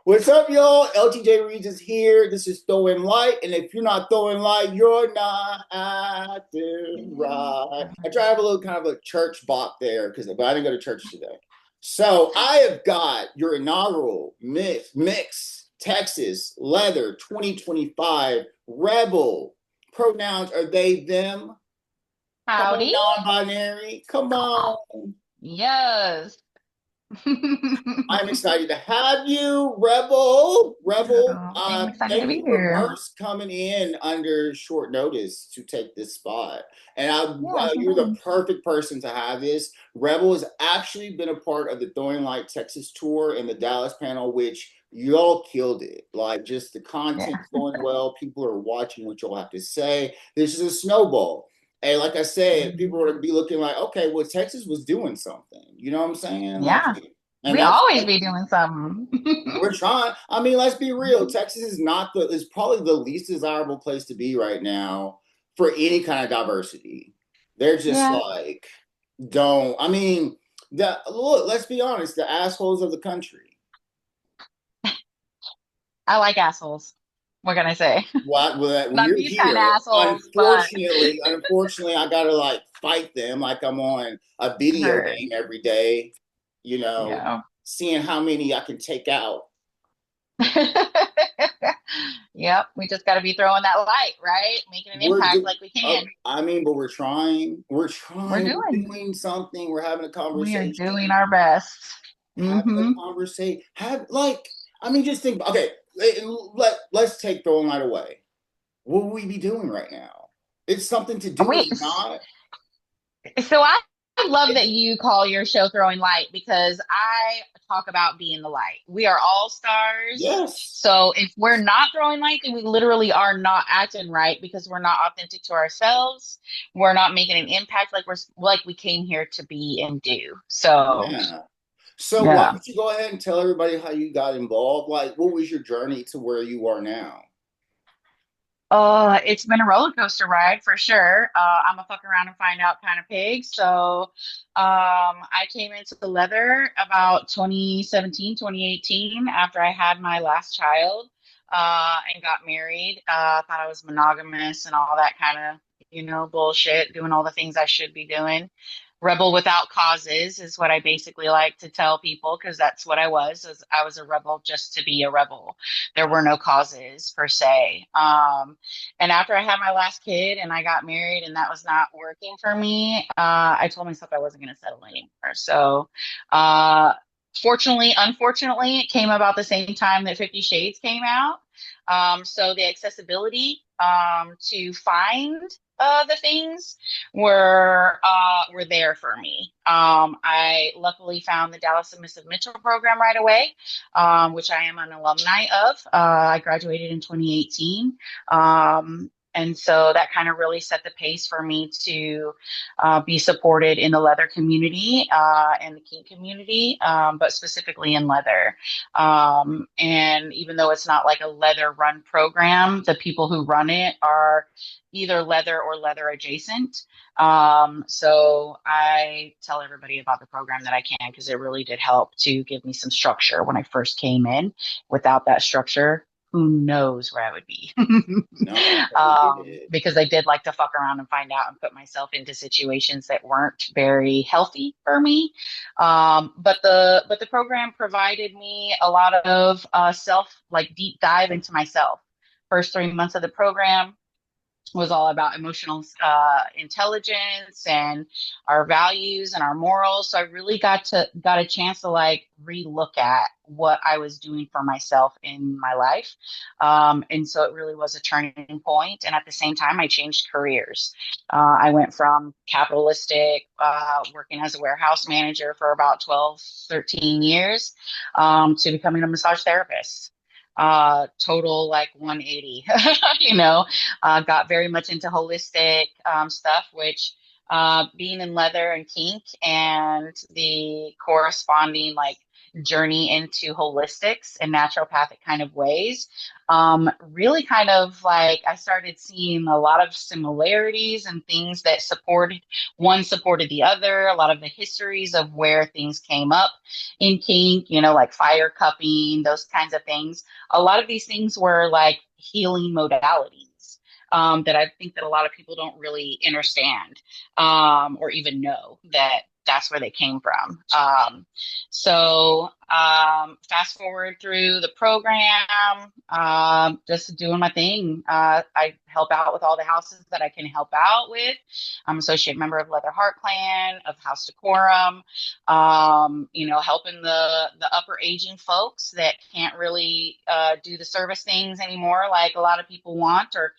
What's up, y'all? LTJ Reads is here. This is Throwing Light, and if you're not throwing light, you're not acting right. I try to have a little kind of a church bop there but I didn't go to church today. So I have got your inaugural mix Texas Leather 2025 Rebel. Pronouns are they, them. Come on, Howdy. non-binary. Come on. Yes. I'm excited to have you, Rebel. Rebel, I'm excited to thank be you for here. first coming in under short notice to take this spot. And Yeah, no you're the problem. perfect person to have this. Rebel has actually been a part of the Throwing Light Texas tour and the Dallas panel, which y'all killed it. Like, just the Yeah. content's going well. People are watching what y'all have to say. This is a snowball. And like I said, people are going to be looking like, okay, well, Texas was doing something. You know what I'm saying? Like, Yeah. and We that's always be doing something. we're trying. I mean, let's be real. Texas is not the is probably the least desirable place to be right now for any kind of diversity. They're just Yeah. like, don't. I mean, the look. Let's be honest. The assholes of the country. I like assholes. What can I say? What? Well, Not we're these kind of here. assholes, but Unfortunately, I gotta like fight them like I'm on a video her. game every day. You know, Yeah. seeing how many I can take out. Yep. We just got to be throwing that light, right? Making an We're impact do, like we can. I mean, but we're trying. We're We're doing. doing something. We're having a We are doing conversation. our best. Having a Mm-hmm. conversation. Have like, I mean, just think. Okay, let's take throwing light away. What would we be doing right now? It's something to do. Is Wait. it not? So I love that It's you call your show Throwing Light because I talk about being the light. We are all stars. yes. So if we're not throwing light, then we literally are not acting right because we're not authentic to ourselves. We're not making an impact like we came here to be and do. So Yeah. So why yeah. don't you go ahead and tell everybody how you got involved? Like, what was your journey to where you are now? It's been a roller coaster ride for sure. I'm a fuck around and find out kind of pig. I came into the leather about 2017, 2018 after I had my last child, and got married. Thought I was monogamous and all that kind of, bullshit, doing all the things I should be doing. Rebel without causes is what I basically like to tell people because that's what I was. I was a rebel just to be a rebel. There were no causes per se. And after I had my last kid and I got married and that was not working for me, I told myself I wasn't going to settle anymore. Uh, Unfortunately, it came about the same time that 50 Shades came out. So the accessibility to find the things were there for me. I luckily found the Dallas Submissive Mentor program right away, which I am an alumni of. I graduated in 2018. And so that kind of really set the pace for me to be supported in the leather community and the kink community, but specifically in leather. And even though it's not like a leather run program, the people who run it are either leather or leather adjacent. So I tell everybody about the program that I can because it really did help to give me some structure when I first came in. Without that structure, who knows where I would be? No, I totally get it. Because I did like to fuck around and find out and put myself into situations that weren't very healthy for me. But the program provided me a lot of self like deep dive into myself. First 3 months of the program was all about emotional intelligence and our values and our morals. So I really got a chance to like relook at what I was doing for myself in my life, and so it really was a turning point. And at the same time, I changed careers. I went from capitalistic, working as a warehouse manager for about 12, 13 years, to becoming a massage therapist. Total like 180, got very much into holistic stuff, which being in leather and kink and the corresponding like journey into holistics and naturopathic kind of ways, really kind of like I started seeing a lot of similarities and things that supported the other, a lot of the histories of where things came up in kink, like fire cupping, those kinds of things. A lot of these things were like healing modalities. That I think that a lot of people don't really understand, or even know that that's where they came from. Fast forward through the program, just doing my thing. I help out with all the houses that I can help out with. I'm associate member of Leather Heart Clan, of House Decorum, helping the upper aging folks that can't really do the service things anymore like a lot of people want or,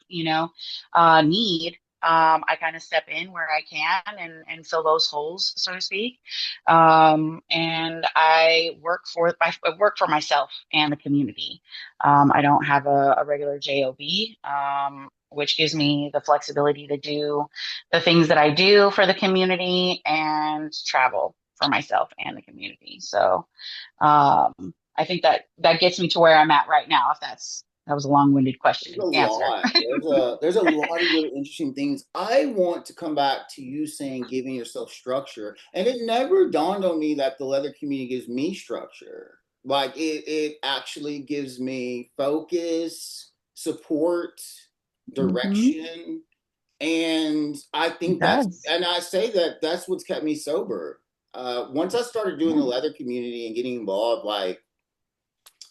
need. I kind of step in where I can and fill those holes, so to speak. And I work for myself and the community. I don't have a regular job, which gives me the flexibility to do the things that I do for the community and travel for myself and the community. So I think that gets me to where I'm at right now. If that was a long-winded There's a question answer. lot. There's a lot of really interesting things. I want to come back to you saying giving yourself structure, and it never dawned on me that the leather community gives me structure. Like it actually gives me focus, support, Hmm. direction, and I It think does. and I say that that's what's kept me sober. Once I started doing the Yeah. leather community and getting involved, like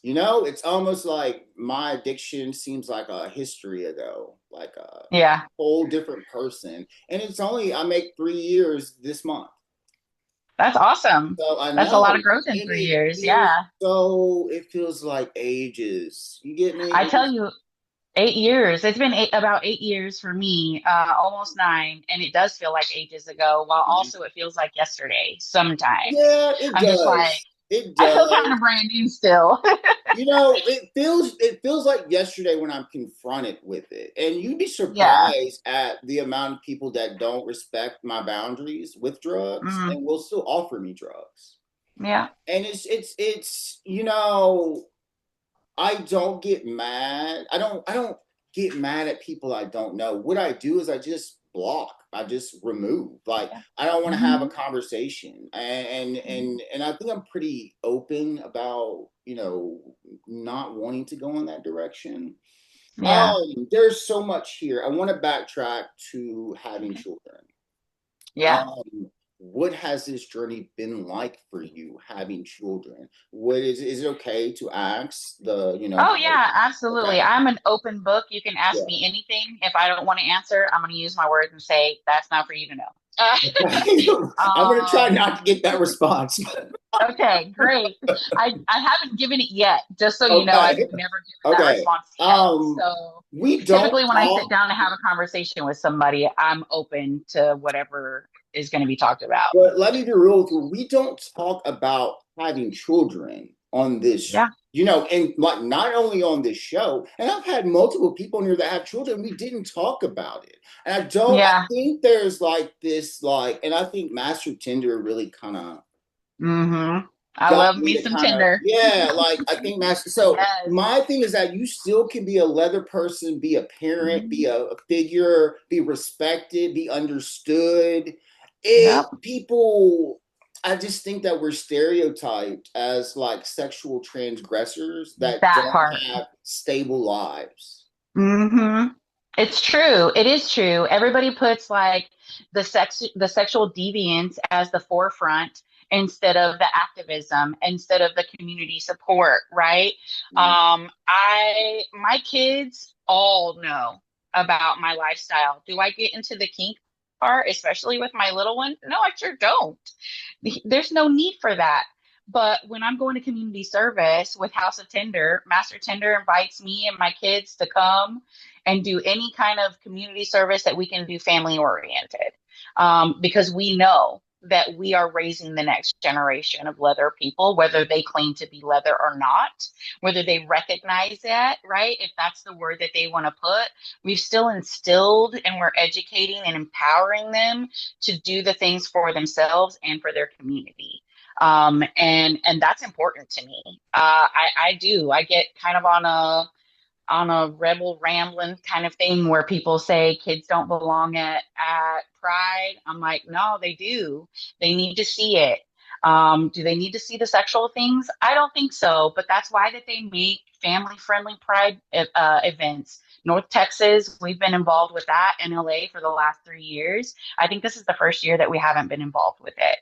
it's almost like my addiction seems like a history ago, like a Yeah. whole different person. And I make 3 years this month. That's awesome. So I That's a lot of know, growth in and 3 years. Yeah. it feels like ages. You get I me? tell you, 8 years. It's been about 8 years for me, almost 9. And it does feel like ages ago, while also it feels like yesterday sometimes. Yeah, it I'm just like, does. It I feel kind does. of brand new still. It feels like yesterday when I'm confronted with it. And you'd be Yeah. surprised at the amount of people that don't respect my boundaries with drugs Mm, and will still offer me drugs. yeah. And I don't get mad. I don't get mad at people I don't know. What I do is I just block. I just remove. Like Yeah. I don't want to have a Hmm. conversation. And I think I'm pretty open about, not wanting to go in that direction. Yeah. There's so much here. I want to backtrack to having Okay. children. Yeah. Um, what has this journey been like for you having children? What is it okay to ask Oh, how, yeah, absolutely. okay. I'm an open book. You can ask Yeah. me anything. If I don't want to answer, I'm going to use my words and say, that's not for you to know. Uh, I'm gonna try um, not to get that response. okay, great. I haven't given it yet, just so you know, I've Okay. never given that Okay. response yet. So We don't typically when I sit talk, down to have a conversation with somebody, I'm open to whatever is going to be talked about. but let me be real with you. We don't talk about having children on this, Yeah. and like not only on this show, and I've had multiple people in here that have children. We didn't talk about it. And I Yeah. think there's like this, like, and I think Master Tinder really kind of Mm-hmm. I got love me me to some kind of, Tinder. yeah, like I think Master. So Yes. my thing is that you still can be a leather person, be a parent, be Mhm. a figure, be respected, be understood. Yep. People, I just think that we're stereotyped as like sexual transgressors that That don't part. have stable lives. Hmm. It's true. It is true. Everybody puts like the sexual deviance as the forefront instead of the activism, instead of the community support, right? My kids all know about my lifestyle. Do I get into the kink part, especially with my little one? No, I sure don't. There's no need for that. But when I'm going to community service with House of Tender, Master Tender invites me and my kids to come and do any kind of community service that we can do family oriented. Because we know that we are raising the next generation of leather people, whether they claim to be leather or not, whether they recognize that, right? If that's the word that they want to put, we've still instilled and we're educating and empowering them to do the things for themselves and for their community. And that's important to me. I get kind of on a rebel rambling kind of thing where people say kids don't belong at Pride. I'm like, no, they do. They need to see it. Do they need to see the sexual things? I don't think so, but that's why that they make family friendly Pride events. North Texas, we've been involved with that in LA for the last 3 years. I think this is the first year that we haven't been involved with it.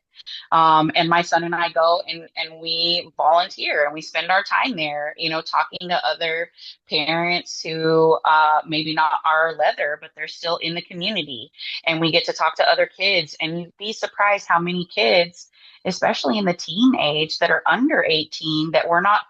And my son and I go and we volunteer and we spend our time there, talking to other parents who maybe not are leather, but they're still in the community. And we get to talk to other kids. And you'd be surprised how many kids, especially in the teen age, that are under 18 that we're not,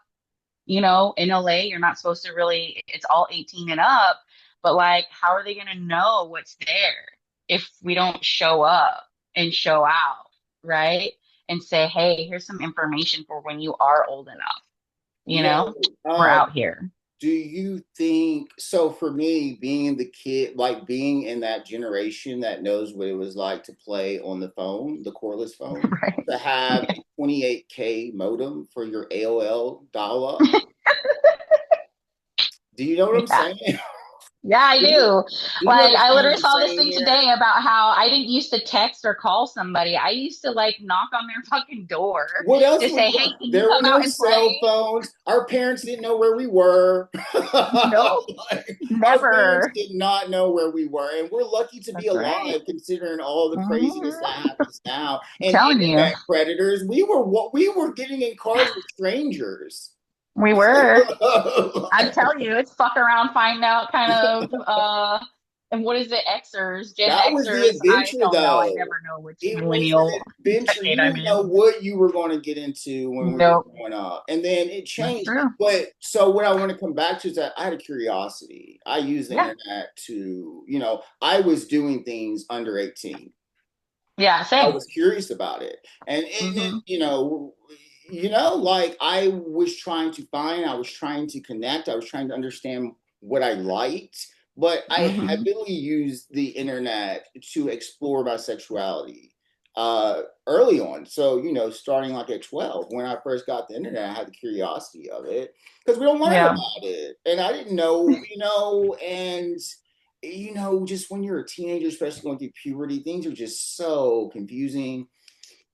in LA, you're not supposed to really, it's all 18 and up. But like, how are they going to know what's there if we don't show up and show out, right? And say, hey, here's some information for when you are old enough, you Yeah. know, we're out here. Do you think so? For me, being the kid, like being in that generation that knows what it was like to play on the phone, the cordless phone, Right. to have a 28K modem for your AOL dial up. Do you know what I'm Yeah. saying? Yeah, I Do you, do. do you Like, I understand what literally I'm saw this saying thing here? today about how I didn't used to text or call somebody. I used to like knock on their fucking door What else to was say, there? hey, can you There were come no out and cell play? phones. Our parents didn't know where we were. Nope, Like, our parents never. did not know where we were. And we're lucky to be That's right. alive considering all the craziness that Mhm. happens now. I'm And telling you, internet predators, we were getting in cars with strangers. we were. I tell you, it's fuck around, find out kind of and what is it, Xers, Gen That was the Xers. I adventure, don't know. I though. never know which It was millennial the adventure. You decade I'm didn't know in. what you were going to get into when we were Nope. growing up. And then it That's changed. true. But so what I want to come back to is that I had a curiosity. I used the Yeah. internet to, I was doing things under 18. Yeah, I same. was curious about it. And Hmm. like I was trying to find, I was trying to connect, I was trying to understand what I liked, but I Hmm. heavily used the internet to explore my sexuality early on. So, starting like at 12, when I first got the internet, I had the curiosity of it because we don't learn Yeah. about it. And I didn't know, and just when you're a teenager, especially going through puberty, things are just so confusing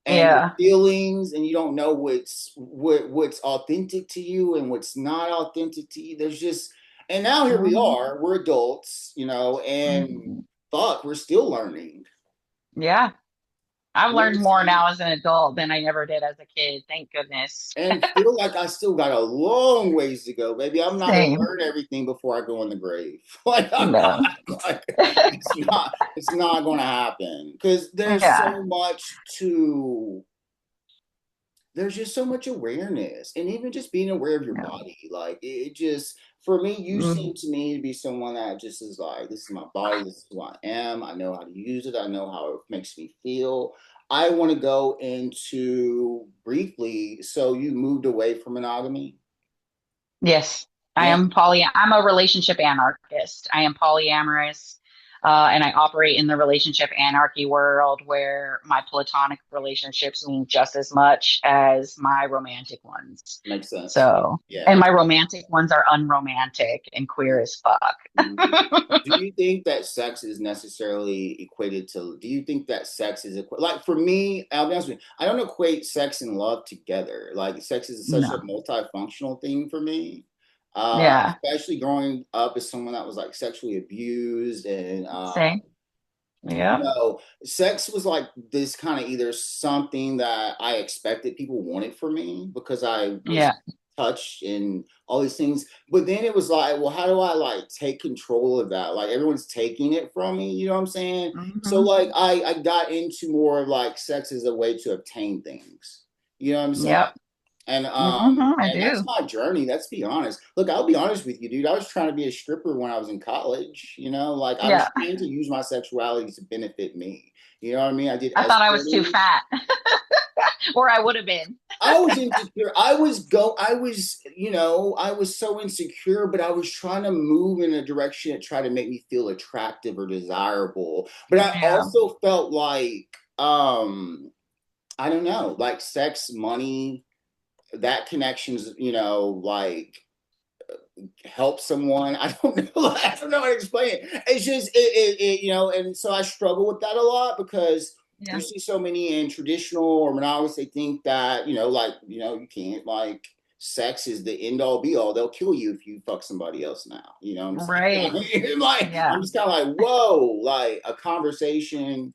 and your Yeah. feelings, and you don't know what's authentic to you and what's not authentic to you. There's just, and now here we Hmm. are, we're adults, and Hmm. fuck, we're still learning. Yeah. I've You know what learned I'm more saying? now as an adult than I ever did as a kid. Thank goodness. And feel like I still got a long ways to go, baby. I'm not gonna Same. learn everything before I go in the grave. Like I'm No. not. Like it's not gonna happen because Yeah. there's just so much awareness, and even just being aware of your No. body. Like it just, for me, you Mm. seem to me to be someone that just is like, this is my body, this is who I am, I know how to use it, I know how it makes me feel. I want to go into briefly, so you moved away from monogamy. Yes, Yeah, I'm a relationship anarchist. I am polyamorous, and I operate in the relationship anarchy world where my platonic relationships mean just as much as my romantic ones. makes sense. So, and Yeah. my romantic ones are unromantic and queer as Mhm. fuck. Do you think that sex is necessarily equated to? Do you think that sex is like, for me? I'll be honest with you. I don't equate sex and love together. Like sex is such a No. multifunctional thing for me. Yeah. Especially growing up as someone that was like sexually abused, and Same. Yeah. sex was like this kind of either something that I expected people wanted for me because I was Yeah. touched and all these things. But then it was like, well, how do I like take control of that? Like everyone's taking it from me, you know what I'm saying? So Hmm. like I got into more of like sex as a way to obtain things. You know what I'm saying? Yep. And I that's do. my journey. Let's be honest. Look, I'll be honest with you, dude. I was trying to be a stripper when I was in college. Like I was Yeah. trying to use my sexuality to benefit me. You know what I mean? I did I thought I was too escorting. fat, or I would have been. I was insecure. I was so insecure, but I was trying to move in a direction that tried to make me feel attractive or desirable. But I Yeah. also felt like, um I don't know, like sex, money, that connections, you know, like help someone. I don't know. I don't know how to explain it. It's just you know, and so I struggle with that a lot because you Yeah. see so many in traditional or monogamous, they think that, you know, like, you know, you can't like sex is the end all be all. They'll kill you if you fuck somebody else now. You know what Right. I'm saying? Like I'm Yeah. just kind of like, whoa, like a conversation,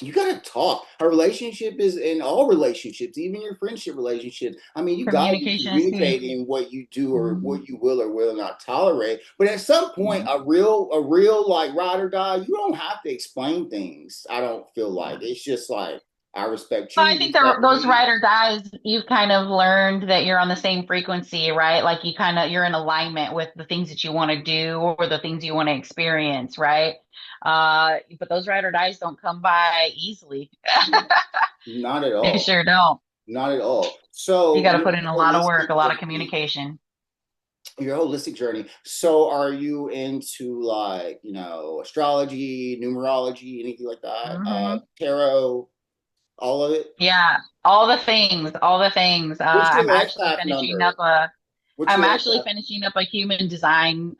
you gotta talk. A relationship is in all relationships, even your friendship relationships. I mean, you gotta be Communication is key. communicating what you do or Mhm. what you will or will not tolerate. But at some point, Yeah. a real like ride or die, you don't have to explain things. I don't feel like it's just like I respect Well, you, I you think respect those me. ride or dies, you've kind of learned that you're on the same frequency, right? Like you're in alignment with the things that you want to do or the things you want to experience, right? But those ride or dies don't come by easily. Not at They all. sure don't. Not at all. You So got to put in a lot of work, a lot of journey, communication. your holistic journey. So are you into like, you know, astrology, numerology, anything like that? Hmm. Tarot, all of it? Yeah, all the things, all the things. What's your life path number? What's I'm your life actually path? finishing up a human design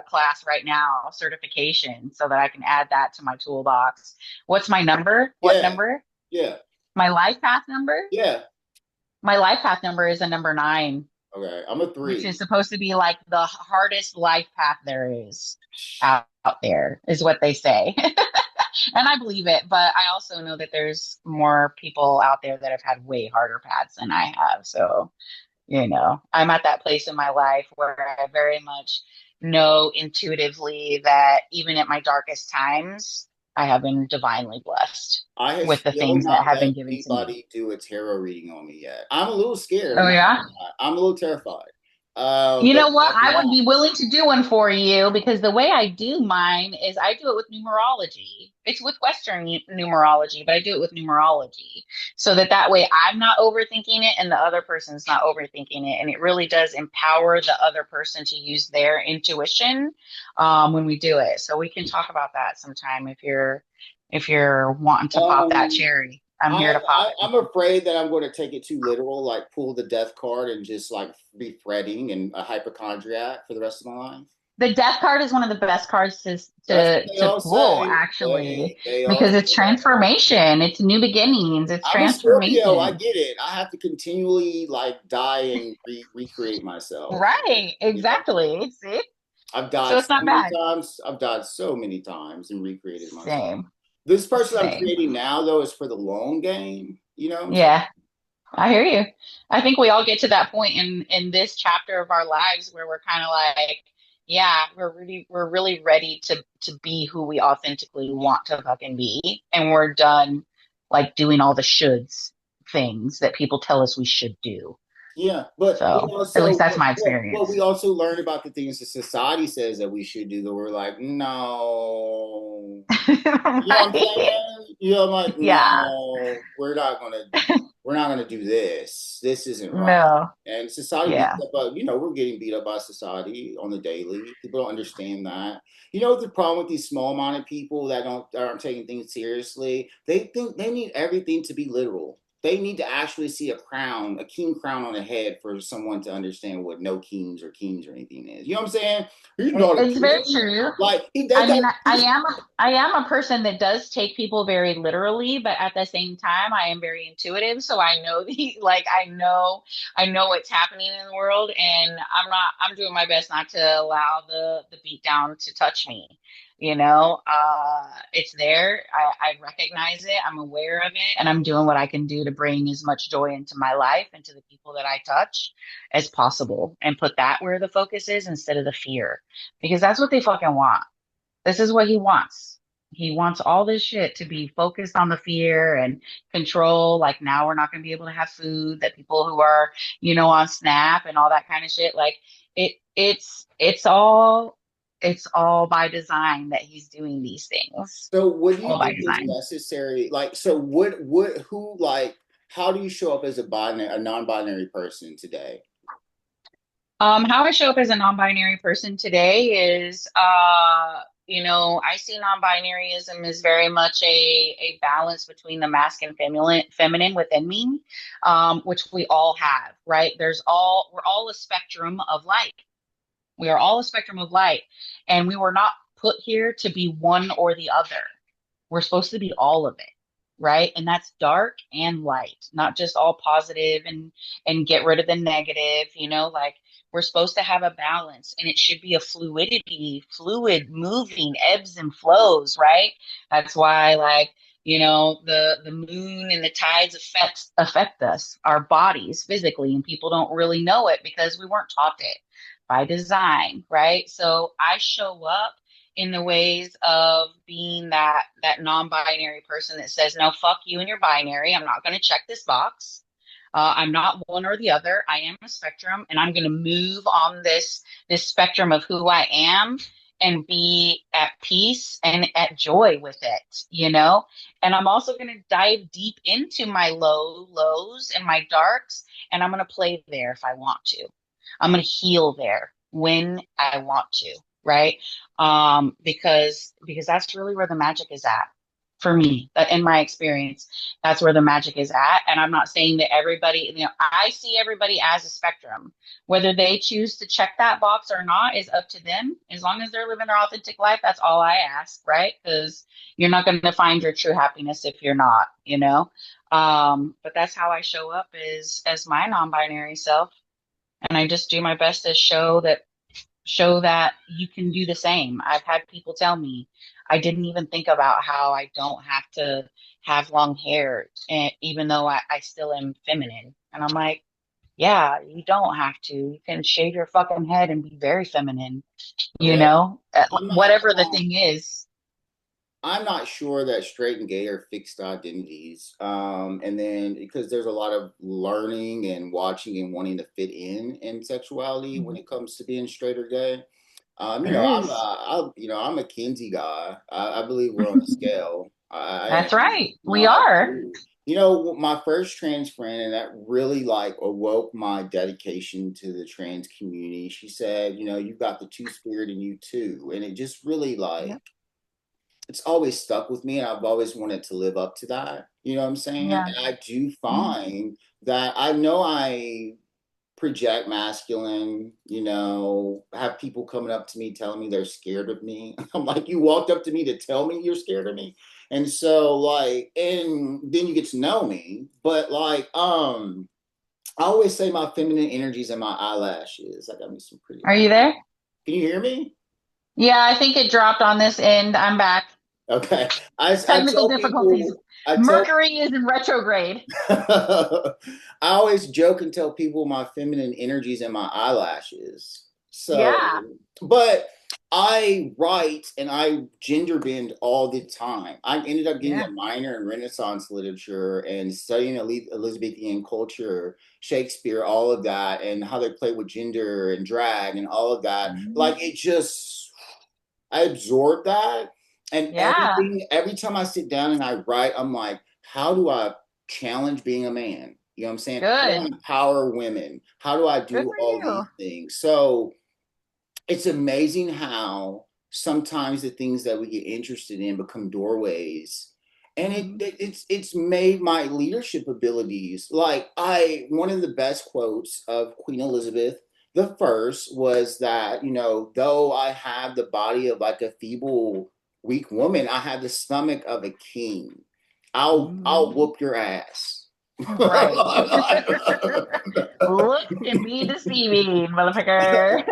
class right now, certification, so that I can add that to my toolbox. What's my number? What Yeah, number? yeah, My life path number? yeah. My life path number is a number 9, Okay, I'm a which is three. supposed to be like the hardest life path there is out there, is what they say. And I believe it, but I also know that there's more people out there that have had way harder paths than I have. So, I'm at that place in my life where I very much know intuitively that even at my darkest times, I have been divinely blessed I have with the still things that not have let been given to me. anybody do a tarot reading on me yet. I'm a little scared. I'm Oh, not yeah? gonna lie. I'm a little terrified. You But know I what? have I would not. be willing to do one for you because the way I do mine is I do it with numerology. It's with Western numerology, but I do it with numerology so that way I'm not overthinking it and the other person's not overthinking it. And it really does empower the other person to use their intuition when we do it. So we can talk about that sometime if you're wanting to pop that Um, cherry. I'm here to pop it. I'm afraid that I'm going to take it too literal, like pull the death card and just like be fretting and a hypochondriac for the rest of my life. The death card is one of the best cards to That's what to they to all pull, say. actually, They all because say it's that. transformation. It's new beginnings. It's I'm a Scorpio. I transformation. get it. I have to continually like die and recreate myself. Right, You know, exactly. See? I've So died it's so not many bad. times. I've died so many times and recreated myself. Same, This person I'm same. creating now, though, is for the long game. You know what I'm saying? Yeah, I hear you. I think we all get to that point in this chapter of our lives where we're kind of like, yeah, we're really ready to be who we authentically want to fucking be, and we're done like doing all the shoulds things that people tell us we should do. Yeah, but So at also least that's my what we experience. also learned about the things that society says that we should do that we're like, no. You know what I'm Right? saying? You know, I'm like, Yeah. no, we're not gonna do this. This isn't right. No. And society beats Yeah. up, you know, we're getting beat up by society on the daily. People don't understand that. You know what the problem with these small-minded people that aren't taking things seriously? They think they need everything to be literal. They need to actually see a crown, a king crown on a head for someone to understand what no kings or anything is. You know what I'm saying? He's not a It's very king. true. Like they I got mean, I am a person that does take people very literally, but at the same time, I am very intuitive. So I know I know what's happening in the world, and I'm doing my best not to allow the beat down to touch me. It's there. I recognize it. I'm aware of it, and I'm doing what I can do to bring as much joy into my life and to the people that I touch as possible, and put that where the focus is instead of the fear, because that's what they fucking want. This is what he wants. He wants all this shit to be focused on the fear and control. Like now we're not going to be able to have food, that people who are, on SNAP and all that kind of shit. Like it's all by design that he's doing these things. So what do you All by think is design. necessary? Like, so who, like, how do you show up as a non-binary person today? How I show up as a non-binary person today is I see non-binaryism as very much a balance between the masculine and feminine within me, which we all have, right? We're all a spectrum of light. We are all a spectrum of light, and we were not put here to be one or the other. We're supposed to be all of it, right? And that's dark and light, not just all positive and get rid of the negative, like we're supposed to have a balance, and it should be a fluidity, fluid moving, ebbs and flows, right? That's why the moon and the tides affect us, our bodies physically, and people don't really know it because we weren't taught it by design, right? So I show up in the ways of being that non-binary person that says, no, fuck you and your binary. I'm not going to check this box. I'm not one or the other. I am a spectrum, and I'm going to move on this spectrum of who I am and be at peace and at joy with it. And I'm also going to dive deep into my lows and my darks, and I'm going to play there if I want to. I'm going to heal there when I want to, right? Because that's really where the magic is at for me. In my experience, that's where the magic is at. And I'm not saying that everybody, I see everybody as a spectrum. Whether they choose to check that box or not is up to them. As long as they're living their authentic life, that's all I ask, right? Because you're not going to find your true happiness if you're not. But that's how I show up is as my non-binary self. And I just do my best to show that you can do the same. I've had people tell me I didn't even think about how I don't have to have long hair, even though I still am feminine. And I'm like, yeah, you don't have to. You can shave your fucking head and be very feminine, Yeah. I'm not whatever the thing is. I'm not sure that straight and gay are fixed identities. And then because there's a lot of learning and watching and wanting to fit in sexuality when Mhm. it comes to being straight or gay. There is. I'm a Kinsey guy. I believe we're on a scale. I That's am. right. No, We I are. do. My first trans friend, and that really like awoke my dedication to the trans community. She said, you've got the two spirit in you too, and it just really like Yep. it's always stuck with me, and I've always wanted to live up to that. You know what I'm saying? Yeah. And I do Mhm. find that I know I project masculine, have people coming up to me telling me they're scared of me. I'm like, you walked up to me to tell me you're scared of me. And so like, and then you get to know me. But like, I always say my feminine energies and my eyelashes. I got me some pretty Are eye. you there? Can you hear me? Yeah, I think it dropped on this end. I'm back. Okay. I Technical tell difficulties. people, I tell Mercury is in retrograde. I always joke and tell people my feminine energies and my eyelashes. So, Yeah. but I write and I gender bend all the time. I ended up getting Yeah. a minor in Renaissance literature and studying Elizabethan culture, Shakespeare, all of that, and how they play with gender and drag and all of that. Mhm. Like it just I absorb that. And Yeah. every time I sit down and I write, I'm like, how do I challenge being a man? You know what I'm saying? How do I Good. empower women? How do I Good do for all you. these things? So it's amazing how sometimes the things that we get interested in become doorways. And Mhm. it's made my leadership abilities like I one of the best quotes of Queen Elizabeth the first was that though I have the body of like a feeble weak woman, I have the stomach of a king. I'll Mhm. whoop your ass. Right. Looks can be deceiving, motherfucker.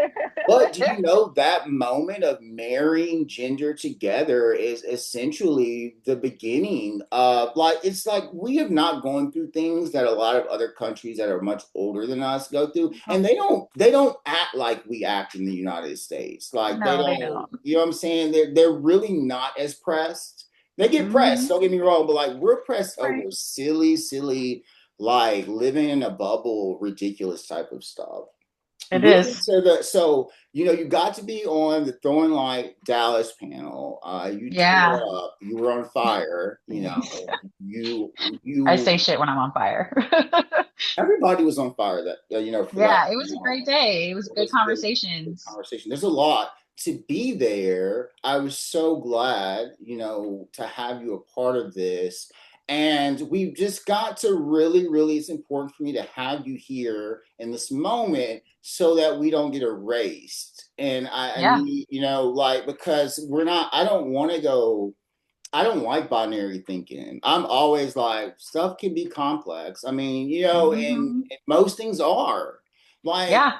But do you know that moment of marrying gender together is essentially the beginning of like it's like we have not gone through things that a lot of other countries that are much older than us go through, and they don't act like we act in the United States. Like they No, they don't, don't. you know what I'm saying? They're really not as pressed. They get pressed, Hmm. don't get me wrong, but like we're pressed Right. over silly, like living in a bubble, ridiculous type of stuff. It Moving is. to the so you got to be on the Throwing Light Dallas panel. You Yeah. tore up. You were on fire. Thanks. You I you say shit when I'm on fire. everybody was on fire that for that Yeah, it was a panel. great day. It was It good was a good conversations. conversation. There's a lot to be there. I was so glad, to have you a part of this. And we've just got to really, it's important for me to have you here in this moment so that we don't get erased. And I Yeah. need, like, because I don't want to go, I don't like binary thinking. I'm always like, stuff can be complex. I mean, Hmm. and most things are. Like, Yeah,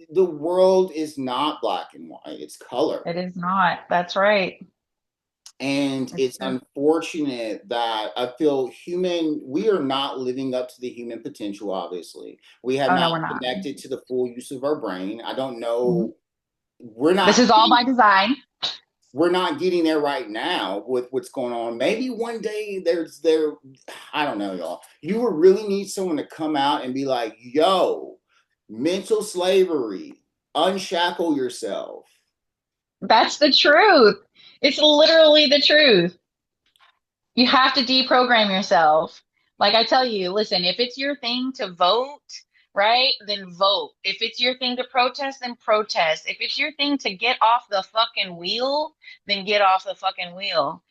the world is not black and white, it's color. it is not. That's right. And It's it's true. unfortunate that I feel we are not living up to the human potential, obviously. We have Oh no, not we're not. connected to the full use of our brain. I don't Mhm. know. We're This not is all by design. we're not getting there right now with what's going on. Maybe one day there, I don't know, y'all. You would really need someone to come out and be like, yo, mental slavery, unshackle yourself. That's the truth. It's literally the truth. You have to deprogram yourself. Like I tell you, listen, if it's your thing to vote, right, then vote. If it's your thing to protest, then protest. If it's your thing to get off the fucking wheel, then get off the fucking wheel.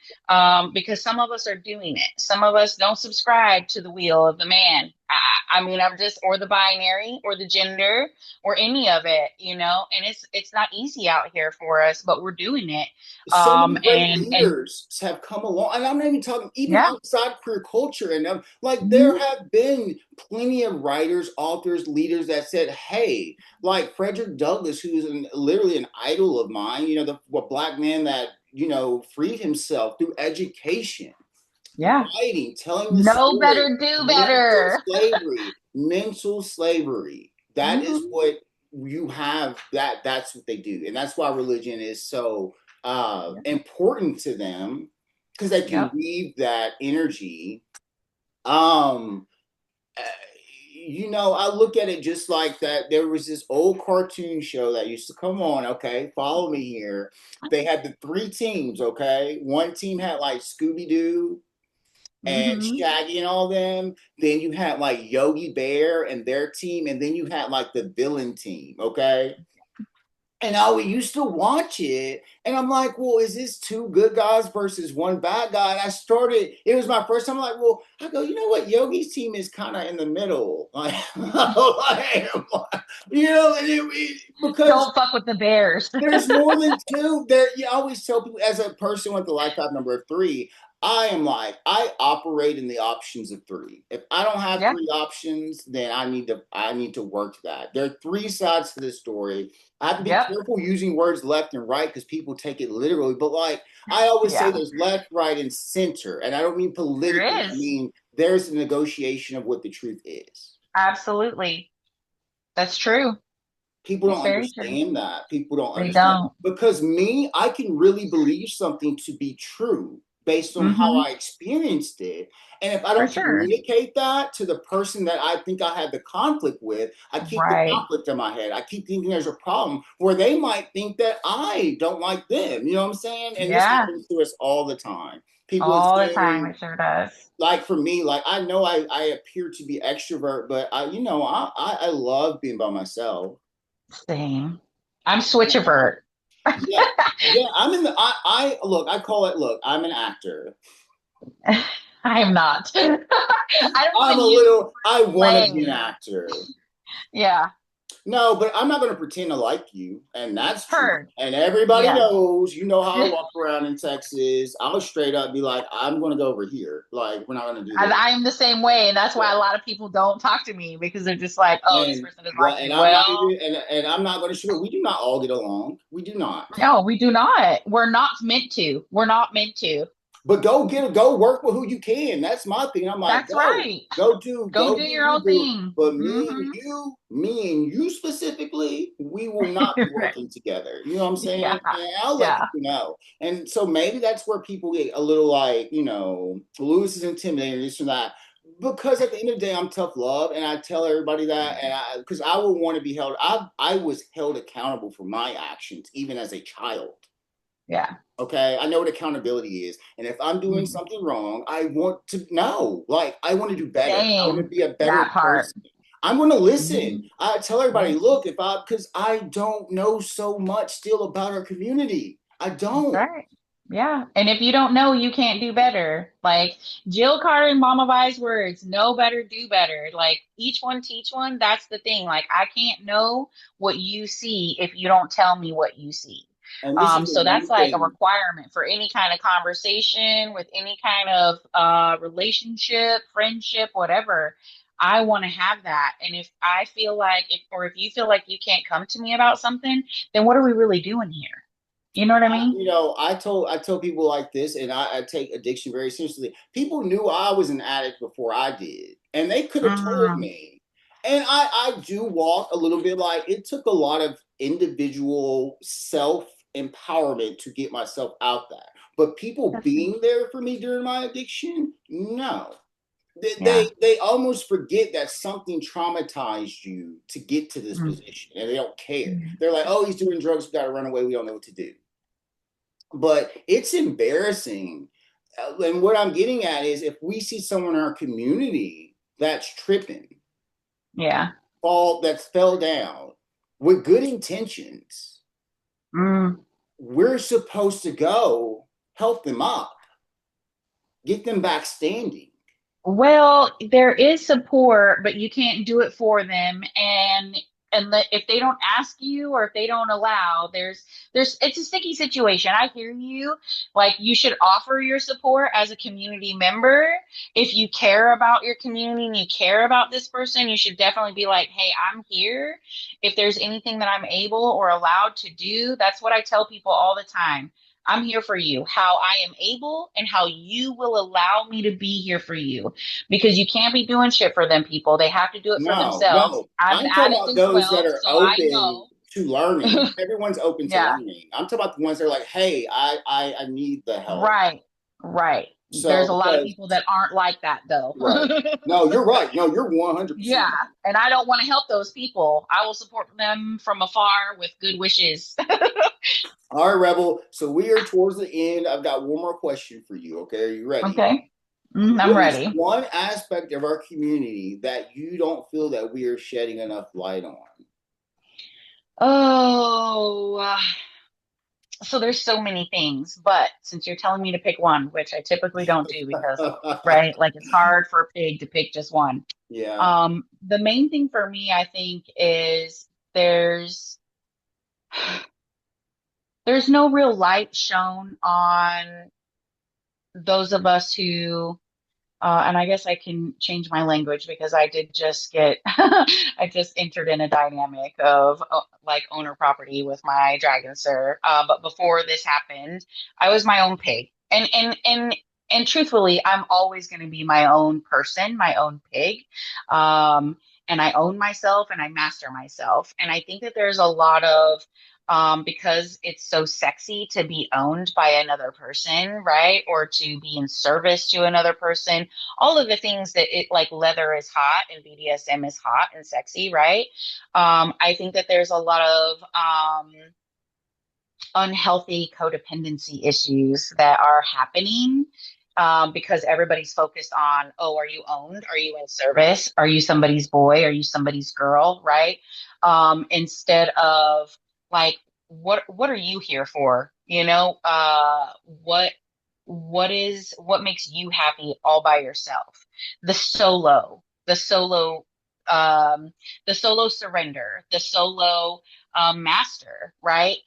Because some of us are doing it. Some of us don't subscribe to the wheel of the man. I mean, I'm just, or the binary, or the gender, or any of it, and it's not easy out here for us, but we're doing it. So many great And leaders have come along, and I'm not even talking even yeah. outside queer culture. And like, there Mhm. have been plenty of writers, authors, leaders that said, "Hey," like Frederick Douglass, who's literally an idol of mine. The black man that freed himself through education, Yeah. writing, telling the Know story. better, do Mental better. slavery, mental slavery. That is Hmm. what you have. That's what they do, and that's why religion is so Yep. important to them, because they can Yep. weave that energy. Um, uh, I look at it just like that. There was this old cartoon show that used to come on. Okay, follow me here. They had the three teams. Okay, one team had like Scooby Doo and Hmm. Shaggy and all them. Then you had like Yogi Bear and their team, and then you had like the villain team. Okay, and I would used to watch it, and I'm like, well, is this two good guys versus one bad guy? And I started, it was my first time, I'm like, well, I go, you know what? Yogi's team is kind of in the middle. Like, like, because Don't fuck with the bears. there's more than two. There, you always tell people, as a person with the lifetime number of three, I am like, I operate in the options of three. If I don't have Yeah. three options, then I need to work that. There are three sides to this story. I have to be Yep. careful using words left and right because people take it literally. But like I always say, Yeah. there's left, right, and center, and I don't mean politically. There I is. mean there's a negotiation of what the truth is. Absolutely. That's true. People It's don't very true. understand that. People don't They understand don't. because I can really believe something to be true based on how Hmm. I experienced it. And if I For don't sure. communicate that to the person that I think I had the conflict with, I keep the Right. conflict in my head. I keep thinking there's a problem where they might think that I don't like them. You know what I'm saying? And this Yeah. happens to us all the time. People All the time. assume, It sure does. like for me, like I know I appear to be extrovert, but I love being by myself. Same. I'm switchavert. Yeah, yeah. I'm in the. I look. I call it. Look, I'm an actor. I am not. I don't I'm even a use the little. I word want to be an play. actor. Yeah. No, but I'm not going to pretend to like you, and that's true. Heard. And everybody Yeah. knows. You know how I walk around in Texas. I'll straight up be like, I'm going to go over here. Like, we're not going to do And this. I'm the same way, and that's why a Yeah. lot of people don't talk to me because they're just like, "Oh, this And person doesn't what? like me." And I'm not Well, even. And I'm not going to sugar. We do not all get along. We do not. no, we do not. We're not meant to. We're not meant to. But go work with who you can. That's my thing. I'm like, That's right. Go go do do your you, own boo. thing. But Hmm. me and you specifically, we will not be Right. working together. You know what I'm saying? Yeah. And I'll let Yeah. people know. And so maybe that's where people get a little like, Lewis is intimidating, this and that. Because at the end of the day, I'm tough love, and I tell everybody that, and because I would want to be held. I was held accountable for my actions, even as a child. Yeah. Okay, I know what accountability is. And if I'm doing Mhm. something wrong, I want to know. Like, I want to do better. I want to Same. be a better That part. person. I'm going to listen. Mhm. I tell everybody, Yeah, look, because I don't know so much still about our community. I that's don't. right. Yeah. And if you don't know, you can't do better. Like Jill Carter and Mama Vi's words, know better, do better. Like each one teach one. That's the thing. Like I can't know what you see if you don't tell me what you see. And this is the So that's one like a thing. requirement for any kind of conversation with any kind of relationship, friendship, whatever. I want to have that. And if I feel like, if you feel like you can't come to me about something, then what are we really doing here? You know what I mean? I told people like this, and I take addiction very seriously. People knew I was an addict before I did, and they could have told Mm, me. And I do walk a little bit like it took a lot of individual self empowerment to get myself out that. But people that's true. being there for me during my addiction, no. They, Yeah. they they almost forget that something traumatized you to get to this Mm, position, and they don't care. mm, They're like, "Oh, he's doing drugs. We got to run away. We don't know what to do." But it's embarrassing. And what I'm getting at is if we see someone in our community that's tripping, yeah. that's fell down with good intentions, Mm. we're supposed to go help them up, get them back standing. Well, there is support, but you can't do it for them. If they don't ask you or if they don't allow, there's it's a sticky situation. I hear you. Like you should offer your support as a community member. If you care about your community and you care about this person, you should definitely be like, "Hey, I'm here. If there's anything that I'm able or allowed to do," that's what I tell people all the time. I'm here for you, how I am able and how you will allow me to be here for you because you can't be doing shit for them people. They have to do it for No, themselves. no. I'm an I'm talking addict about as those that well, are so I open know. to learning. Everyone's open to Yeah, learning. I'm talking about the ones that are like, hey, I need the help. right, right. There's So a lot of because people that aren't like that though. right. No, you're right. No, you're 100% Yeah, right. and I don't want to help those people. I will support them from afar with good wishes. All right, Rebel. So we are towards the end. I've got one more question for you. Okay, are you ready? Okay. I'm What is ready. one aspect of our community that you don't feel that we are shedding enough light on? Oh, so there's so many things, but since you're telling me to pick one, which I typically don't do because, right, like it's hard for a pig to pick just one. Yeah. The main thing for me, I think, is there's no real light shown on those of us who and I guess I can change my language because I did just get, I just entered in a dynamic of like owner property with my dragon sir. But before this happened, I was my own pig. And truthfully, I'm always going to be my own person, my own pig. Um, and I own myself and I master myself. And I think that there's a lot of, because it's so sexy to be owned by another person, right? Or to be in service to another person, all of the things that it like leather is hot and BDSM is hot and sexy, right? I think that there's a lot of unhealthy codependency issues that are happening because everybody's focused on, oh, are you owned? Are you in service? Are you somebody's boy? Are you somebody's girl? Right? Instead of like, what are you here for? You know, what makes you happy all by yourself? The solo, the solo, um, the solo surrender, the solo master, right?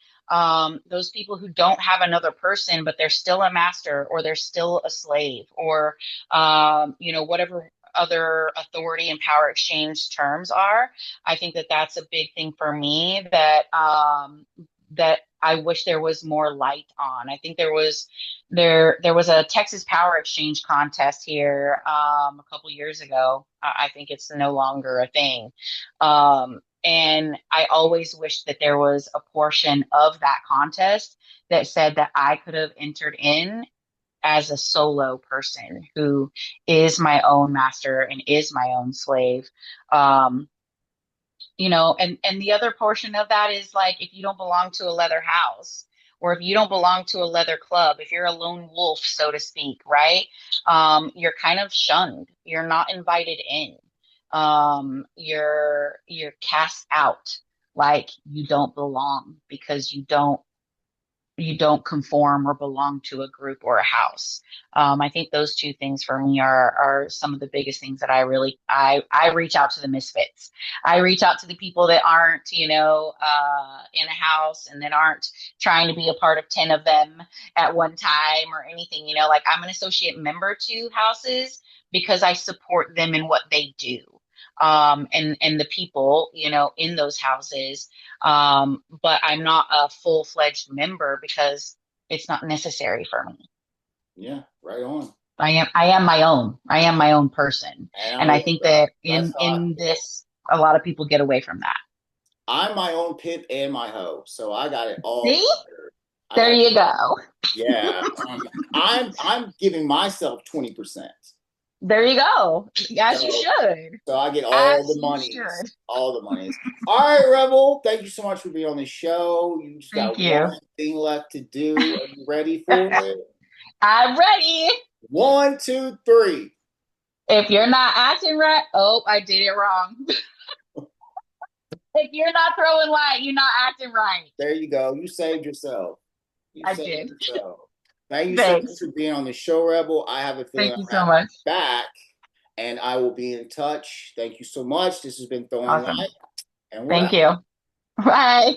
Those people who don't have another person, but they're still a master or they're still a slave or, whatever other authority and power exchange terms are. I think that that's a big thing for me that I wish there was more light on. I think there was a Texas Power Exchange contest here a couple years ago. I think it's no longer a thing. And I always wished that there was a portion of that contest that said that I could have entered in as a solo person who is my own master and is my own slave. Um, and the other portion of that is like if you don't belong to a leather house or if you don't belong to a leather club, if you're a lone wolf, so to speak, right? You're kind of shunned. You're not invited in. You're cast out, like you don't belong because you don't conform or belong to a group or a house. I think those two things for me are some of the biggest things that I reach out to the misfits. I reach out to the people that aren't, in a house and that aren't trying to be a part of 10 of them at one time or anything, like I'm an associate member to houses because I support them in what they do. And the people, in those houses, but I'm not a full-fledged member because it's not necessary for me. Yeah, right on. I am my own person. And I And I love think that. that That's in how I in feel. this a lot of people get away from that. I'm my own pimp and my hoe, so I got it all See? covered. I There got you go. yeah. I'm giving myself 20%. There you go. As you So should. so I get all As the you monies. should. All the monies. All right, Rebel. Thank you so much for being on the show. You just Thank got you. one thing left to do. Are you ready for it? I'm ready. One, two, three. If you're not acting right, oh, I did it wrong. If you're not throwing light, you're not acting right. There you go. You saved yourself. You I saved did. yourself. Thank you so much Thanks. for being on the show, Rebel. I have a feeling Thank you I'm so having much. you back, and I will be in touch. Thank you so much. This has been Throwing Awesome. Light, and we're Thank out. you. Bye.